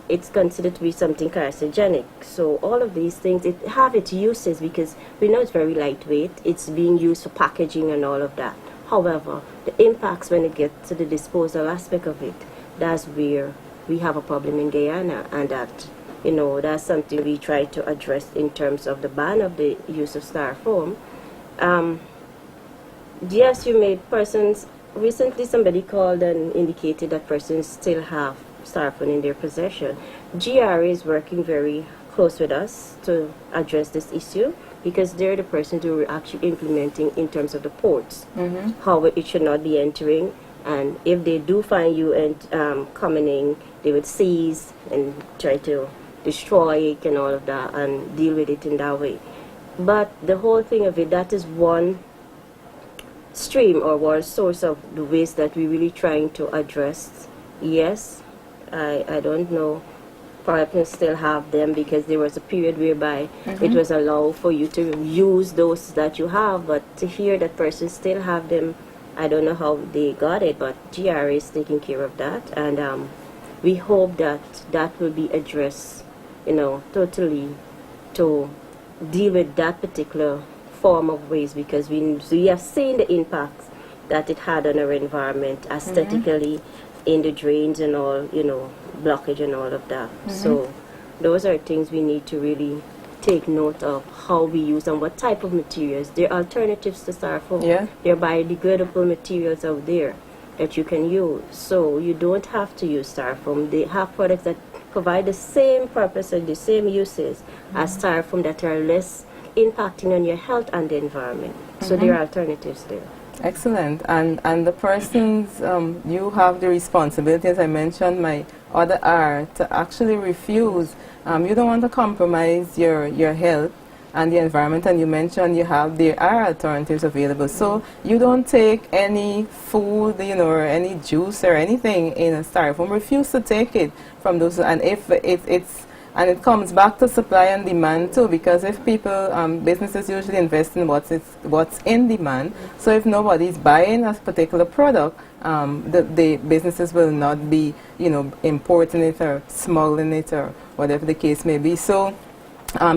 It's considered to be something carcinogenic. So all of these things, it have its uses, because we know it's very lightweight. It's being used for packaging and all of that. However, the impacts when it gets to the disposal aspect of it, that's where we have a problem in Guyana, and that that's something we try to address in terms of the ban of the use of styrofoam. Yes, you made persons, recently somebody called and indicated that persons still have styrofoam in their possession. GRA is working very close with us to address this issue, because they're the persons who are actually implementing in terms of the ports, how it should not be entering. And if they do find you coming in, they would seize and try to destroy it and all of that and deal with it in that way. But the whole thing of it, that is one stream or one source of the waste that we're really trying to address. Yes, I don't know, perhaps still have them, because there was a period whereby it was allowed for you to use those that you have, but to hear that person still have them, I don't know how they got it, but GRA is taking care of that, and we hope that that will be addressed, totally, to deal with that particular form of waste, because we have seen the impacts that it had on our environment aesthetically, in the drains and all, blockage and all of that. So those are things we need to really take note of, how we use and what type of materials. There are alternatives to styrofoam. There are biodegradable materials out there that you can use. So you don't have to use styrofoam. They have products that provide the same purpose and the same uses as styrofoam, that are less impacting on your health and the environment. So there are alternatives there. Excellent. And the persons, you have the responsibility, as I mentioned, my other R, to actually refuse. You don't want to compromise your health and the environment, and you mentioned there are alternatives available. So you don't take any food, or any juice or anything in a styrofoam. Refuse to take it from those. And if and it comes back to supply and demand too, because if people, businesses usually invest in what's in demand. So if nobody's buying a particular product, the businesses will not be, importing it or smuggling it or whatever the case may be. So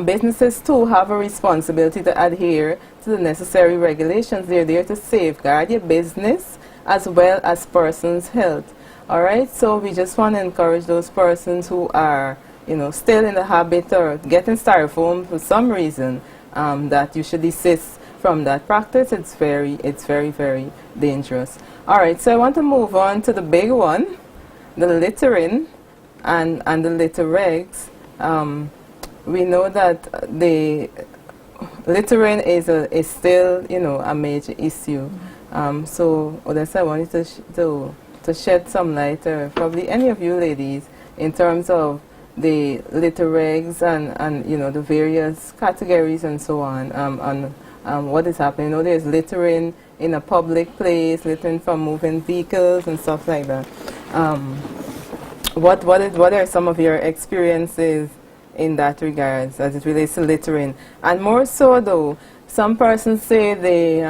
businesses too have a responsibility to adhere to the necessary regulations. They're there to safeguard your business as well as persons' health. All right. So we just want to encourage those persons who are still in the habit or getting styrofoam for some reason, that you should desist from that practice. It's very, very dangerous. All right, so I want to move on to the big one, the littering and the litter regs. We know that the littering is still, a major issue. So Odessa, I want you to shed some light, or probably any of you ladies, in terms of the litter regs and you know, the various categories and so on, what is happening. You know, there's littering in a public place, littering from moving vehicles and stuff like that. What are some of your experiences in that regards as it relates to littering? And more so though, some persons say they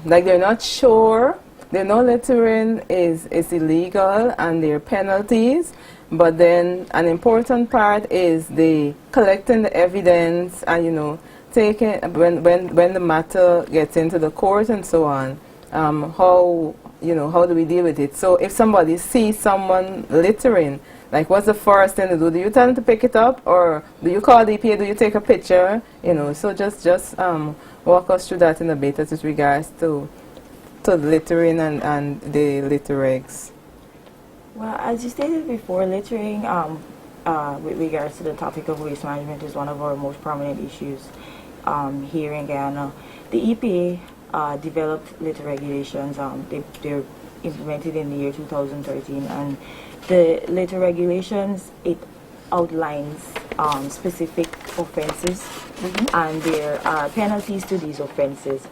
like they're not sure, they know littering is illegal and there are penalties, but then an important part is the collecting the evidence and, you know, taking when the matter gets into the court and so on, how, you know, how do we deal with it? So if somebody sees someone littering, like what's the first thing to do? Do you tell them to pick it up, or do you call the EPA? Do you take a picture? You know, so just walk us through that in a bit as with regards to littering and the litter regs. Well, as you stated before, littering with regards to the topic of waste management is one of our most prominent issues here in Guyana. The EPA developed litter regulations. They're implemented in the year 2013, and the litter regulations, it outlines specific offenses, and there are penalties to these offenses.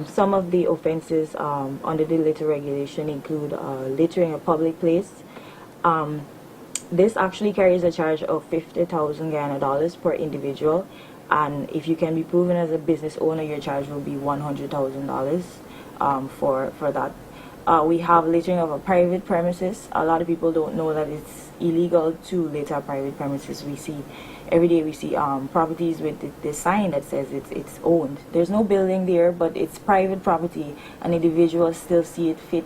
Some of the offenses under the litter regulation include littering a public place. This actually carries a charge of 50,000 Guyana dollars per individual, and if you can be proven as a business owner, your charge will be $100,000 for that. We have littering of a private premises. A lot of people don't know that it's illegal to litter private premises. We see every day properties with the sign that says it's owned. There's no building there, but it's private property, and individuals still see it fit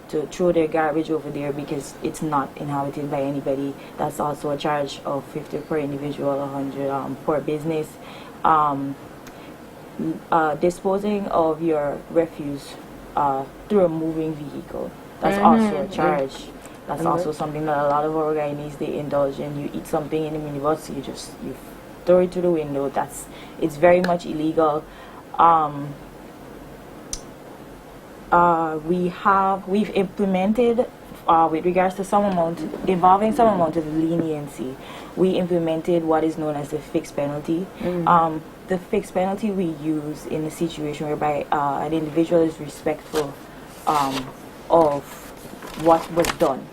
to throw their garbage over there because it's not inhabited by anybody. That's also a charge of 50 per individual, 100 per business. Disposing of your refuse through a moving vehicle, that's also a charge. That's also something that a lot of our Guyanese, they indulge in. You eat something in the minibus, you throw it to the window. It's very much illegal. We've implemented with regards to some amount of leniency. We implemented what is known as the fixed penalty. The fixed penalty we use in a situation whereby an individual is respectful of what was done,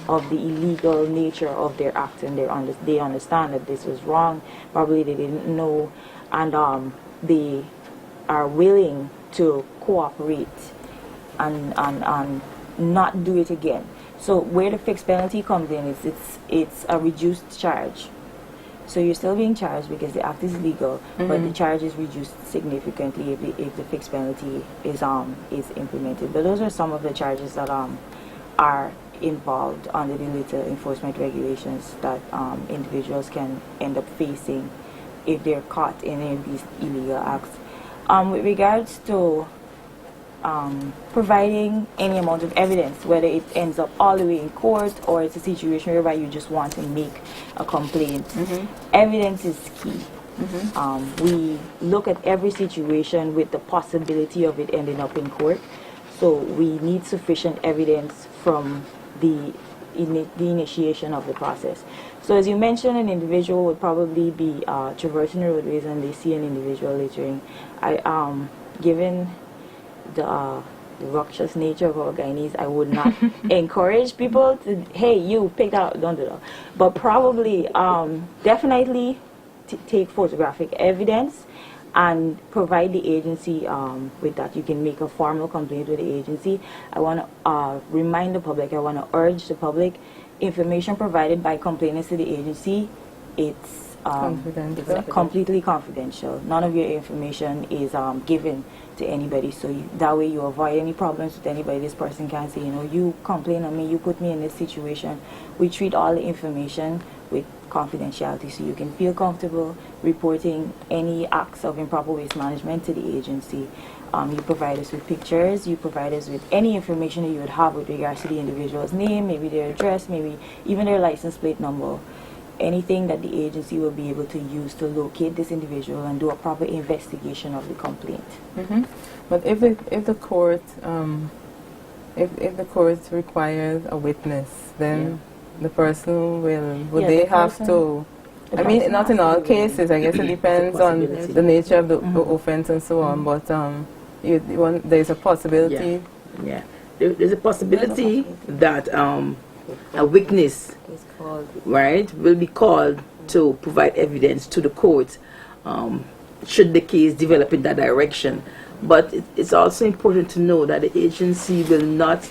of the illegal nature of their act, and they understand that this was wrong. Probably they didn't know, and they are willing to cooperate and not do it again. So where the fixed penalty comes in, it's a reduced charge. So you're still being charged because the act is legal, but the charge is reduced significantly if the fixed penalty is implemented. But those are some of the charges that are involved under the litter enforcement regulations that individuals can end up facing if they're caught in any of these illegal acts. With regards to providing any amount of evidence, whether it ends up all the way in court or it's a situation whereby you just want to make a complaint, evidence is key. We look at every situation with the possibility of it ending up in court, so we need sufficient evidence from the initiation of the process. So as you mentioned, an individual would probably be traversing the roadways and they see an individual littering. Given the ruckus nature of our Guyanese, I would not encourage people to, hey, you pick that up, don't do that. But probably, definitely take photographic evidence and provide the agency with that. You can make a formal complaint with the agency. I want to remind the public, I want to urge the public, information provided by complainants to the agency, it's completely confidential. None of your information is given to anybody, so that way you avoid any problems with anybody. This person can't say, you know, you complain on me, you put me in this situation. We treat all the information with confidentiality, so you can feel comfortable reporting any acts of improper waste management to the agency. You provide us with pictures, you provide us with any information that you would have with regards to the individual's name, maybe their address, maybe even their license plate number. Anything that the agency will be able to use to locate this individual and do a proper investigation of the complaint. But if the court if the court requires a witness, then the person will they have to I mean, not in all cases. I guess it depends on the nature of the offense and so on. But there's a possibility. Yeah. There's a possibility that a witness, right, will be called to provide evidence to the court should the case develop in that direction. But it's also important to know that the agency will not,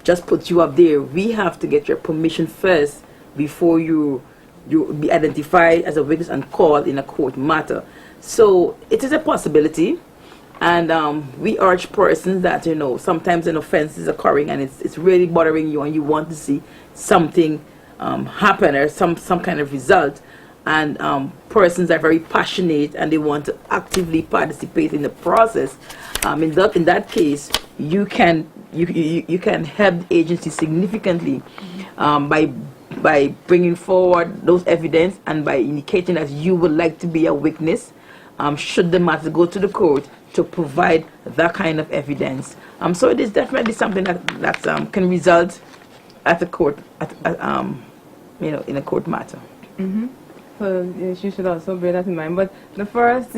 just put you up there. We have to get your permission first before you be identified as a witness and called in a court matter. So it is a possibility. And we urge persons that, sometimes an offense is occurring and it's really bothering you and you want to see something happen or some kind of result. And persons are very passionate and they want to actively participate in the process. In that case, you can help the agency significantly by bringing forward those evidence and by indicating that you would like to be a witness should the matter go to the court to provide that kind of evidence. So it is definitely something that can result at the court, in a court matter. So you should also bear that in mind. But the first,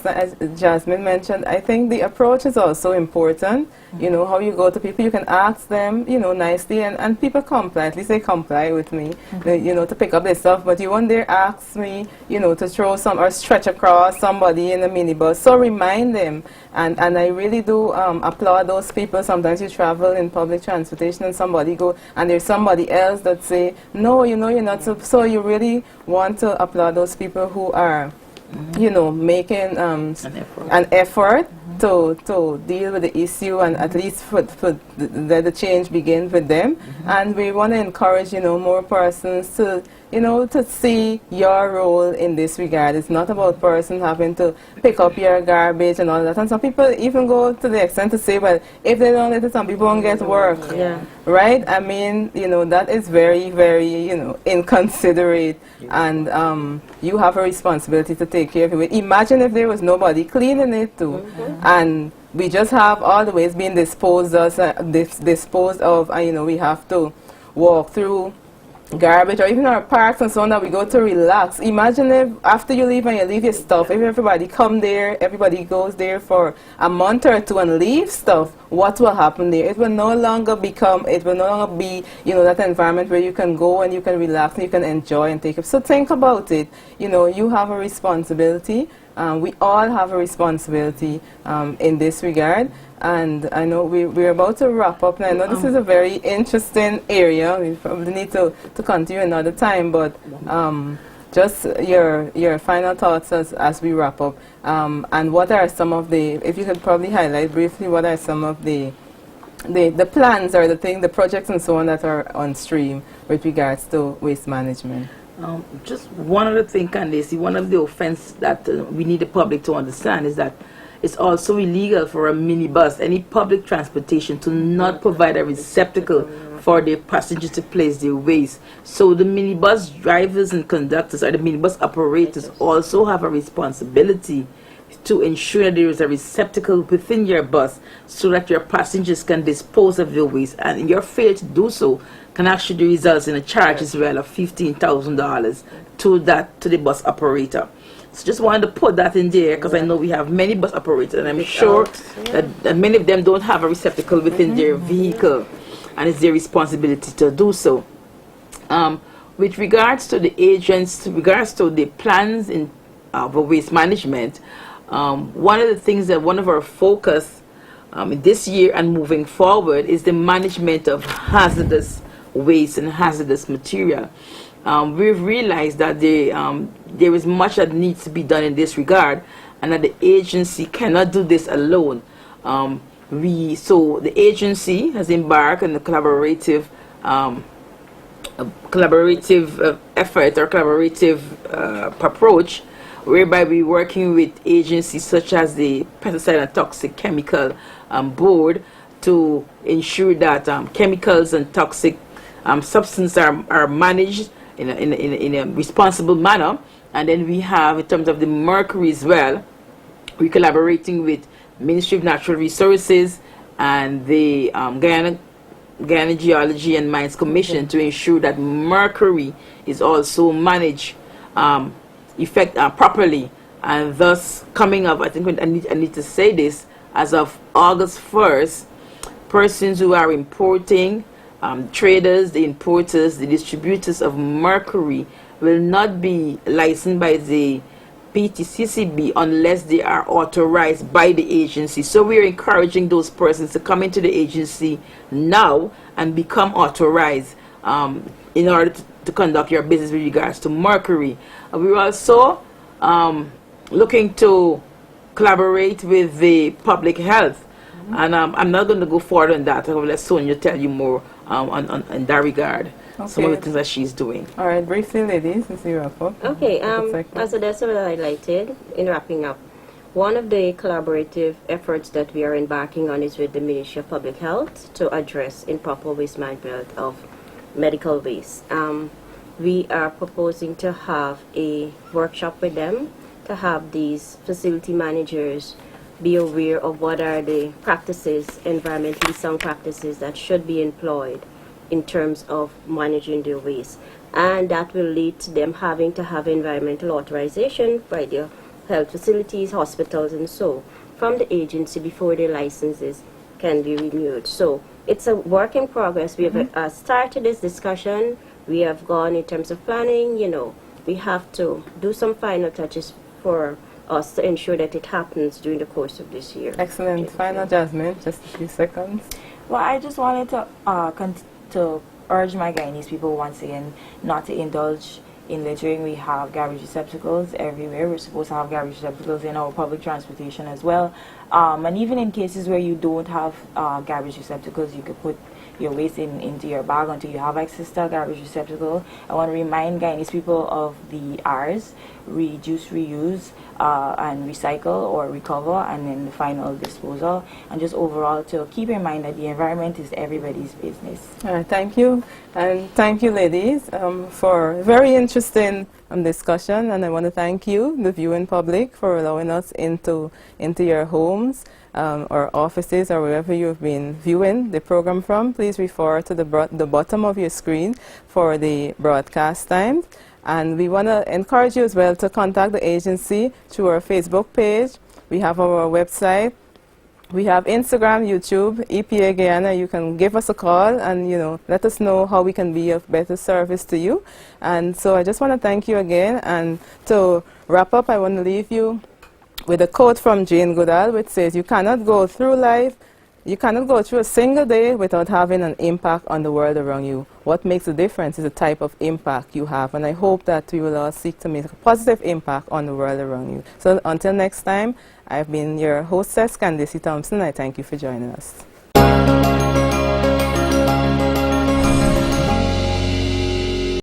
as Jasmin mentioned, I think the approach is also important. How you go to people, you can ask them, nicely, and people comply. At least they comply with me, to pick up their stuff. But you won't dare ask me, to throw some or stretch across somebody in a minibus. So remind them. And I really do applaud those people. Sometimes you travel in public transportation and somebody go, and there's somebody else that say, no, you're not. So you really want to applaud those people who are, making an effort to deal with the issue and at least let the change begin with them. And we want to encourage, more persons to, to see your role in this regard. It's not about person having to pick up your garbage and all that. And some people even go to the extent to say, well, if they don't let it, some people won't get work. Yeah. Right? I mean, that is very, very, inconsiderate. And you have a responsibility to take care of it. Imagine if there was nobody cleaning it too. And we just have all the ways being disposed of, and we have to walk through garbage or even our parks and so on that we go to relax. Imagine if after you leave and you leave your stuff, if everybody come there, everybody goes there for a month or two and leave stuff, what will happen there? It will no longer be, that environment where you can go and you can relax and you can enjoy and take it. So think about it. You have a responsibility. We all have a responsibility in this regard. And I know we're about to wrap up. Now, I know this is a very interesting area. We probably need to continue another time, but just your final thoughts as we wrap up. And what are some of if you could probably highlight briefly, what are some of the plans or the projects and so on that are on stream with regards to waste management? Just one other thing, Candacie, one of the offense that we need the public to understand is that it's also illegal for a minibus, any public transportation, to not provide a receptacle for their passengers to place their waste. So the minibus drivers and conductors or the minibus operators also have a responsibility to ensure that there is a receptacle within your bus so that your passengers can dispose of their waste. And your failure to do so can actually result in a charge as well of $15,000 to the bus operator. So just wanted to put that in there because I know we have many bus operators and I'm sure that many of them don't have a receptacle within their vehicle and it's their responsibility to do so. With regards to the agents, with regards to the plans for waste management, one of the things that one of our focus this year and moving forward is the management of hazardous waste and hazardous material. We've realized that there is much that needs to be done in this regard and that the agency cannot do this alone. So the agency has embarked on a collaborative effort or collaborative approach whereby we're working with agencies such as the Pesticide and Toxic Chemical Board to ensure that chemicals and toxic substances are managed in a responsible manner. And then we have, in terms of the mercury as well, we're collaborating with Ministry of Natural Resources and the Guyana Guyana Geology and Mines Commission to ensure that mercury is also managed properly, and thus coming up, I think I need to say this, as of August 1st, persons who are importing, traders, the importers, the distributors of mercury will not be licensed by the PTCCB unless they are authorized by the agency. So we are encouraging those persons to come into the agency now and become authorized in order to conduct your business with regards to mercury. We're also looking to collaborate with the public health, and I'm not going to go forward on that. I will let Sonia tell you more in that regard. Okay. Some of the things that she's doing. All right, briefly, ladies, as you wrap up. Okay, as Odessa highlighted, in wrapping up, one of the collaborative efforts that we are embarking on is with the Ministry of Public Health to address improper waste management of medical waste. We are proposing to have a workshop with them to have these facility managers be aware of what are the practices, environmentally sound practices that should be employed in terms of managing their waste. And that will lead to them having to have environmental authorization by their health facilities, hospitals, and so from the agency before their licenses can be renewed. So it's a work in progress. We have started this discussion. We have gone in terms of planning. We have to do some final touches for us to ensure that it happens during the course of this year. Excellent. Final, Jasmin, just a few seconds. Well, I just wanted to urge my Guyanese people once again not to indulge in littering. We have garbage receptacles everywhere. We're supposed to have garbage receptacles in our public transportation as well. And even in cases where you don't have garbage receptacles, you could put your waste into your bag until you have access to a garbage receptacle. I want to remind Guyanese people of the R's: reduce, reuse, and recycle or recover, and then the final disposal. And just overall to keep in mind that the environment is everybody's business. All right, thank you. And thank you, ladies, for a very interesting discussion. And I want to thank you, the viewing public, for allowing us into your homes or offices or wherever you've been viewing the program from. Please refer to the bottom of your screen for the broadcast times. And we want to encourage you as well to contact the agency through our Facebook page. We have our website. We have Instagram, YouTube, EPA Guyana. You can give us a call and, let us know how we can be of better service to you. And so I just want to thank you again. And to wrap up, I want to leave you with a quote from Jane Goodall, which says, you cannot go through a single day without having an impact on the world around you. What makes a difference is the type of impact you have. And I hope that we will all seek to make a positive impact on the world around you. So until next time, I've been your hostess, Candacie Thompson. I thank you for joining us.